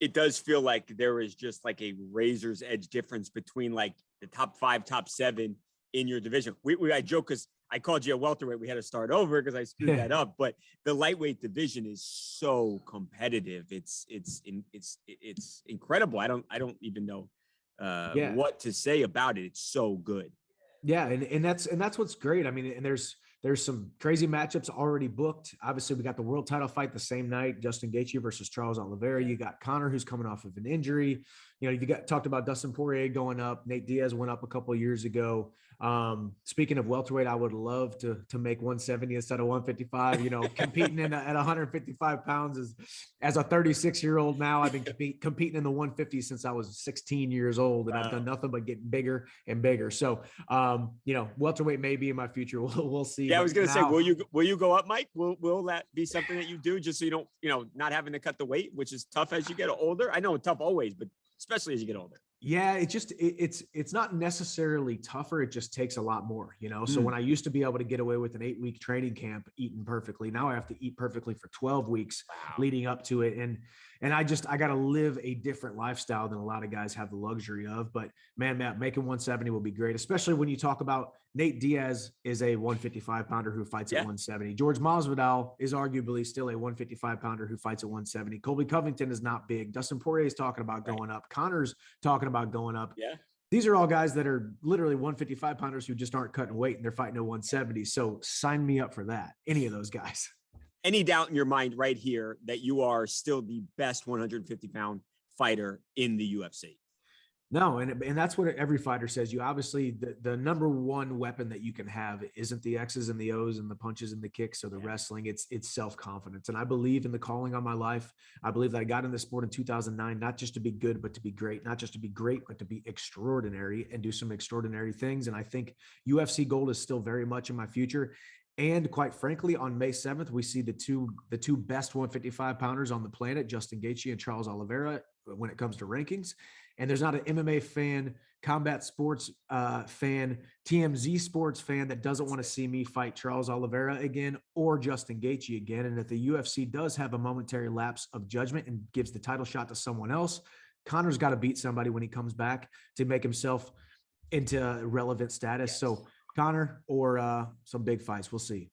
it does feel like there is just like a razor's edge difference between like the top 5, top 7 in your division. I joke because I called you a welterweight. We had to start over because I screwed that up. But the lightweight division is so competitive. It's incredible. I don't even know what to say about it. It's so good. Yeah, and that's what's great. I mean, and there's some crazy matchups already booked. Obviously, we got the world title fight the same night, Justin Gaethje versus Charles Oliveira. You got Conor, who's coming off of an injury. You got talked about Dustin Poirier going up. Nate Diaz went up a couple of years ago. Speaking of welterweight, I would love to make 170 instead of 155. Competing at 155 pounds as a 36-year-old now. I've been competing in the 150 since I was 16 years old, and I've done nothing but get bigger and bigger. So, welterweight may be in my future. We'll see. Yeah, I was going to say, will you go up, Mike? Will that be something that you do just so you don't, not having to cut the weight, which is tough as you get older? I know it's tough always, but especially as you get older. Yeah, it's not necessarily tougher. It just takes a lot more, So when I used to be able to get away with an 8-week training camp eating perfectly, now I have to eat perfectly for 12 weeks leading up to it. And I got to live a different lifestyle than a lot of guys have the luxury of. But man, Matt, making 170 will be great, especially when you talk about Nate Diaz is a 155 pounder who fights at 170. George Masvidal is arguably still a 155 pounder who fights at 170. Colby Covington is not big. Dustin Poirier is talking about going up. Conor's talking about going up. Yeah. These are all guys that are literally 155 pounders who just aren't cutting weight and they're fighting at 170. So sign me up for that. Any of those guys. Any doubt in your mind right here that you are still the best 150-pound fighter in the UFC? No, and that's what every fighter says. You obviously, the number one weapon that you can have isn't the X's and the O's and the punches and the kicks or the wrestling. It's self-confidence. And I believe in the calling on my life. I believe that I got in this sport in 2009, not just to be good, but to be great, not just to be great, but to be extraordinary and do some extraordinary things. And I think UFC gold is still very much in my future. And quite frankly, on May 7th, we see the two best 155 pounders on the planet, Justin Gaethje and Charles Oliveira, when it comes to rankings. And there's not an MMA fan, combat sports fan, TMZ Sports fan that doesn't want to see me fight Charles Oliveira again or Justin Gaethje again. And if the UFC does have a momentary lapse of judgment and gives the title shot to someone else, Conor's got to beat somebody when he comes back to make himself into relevant status. Yes. So Conor or some big fights, we'll see.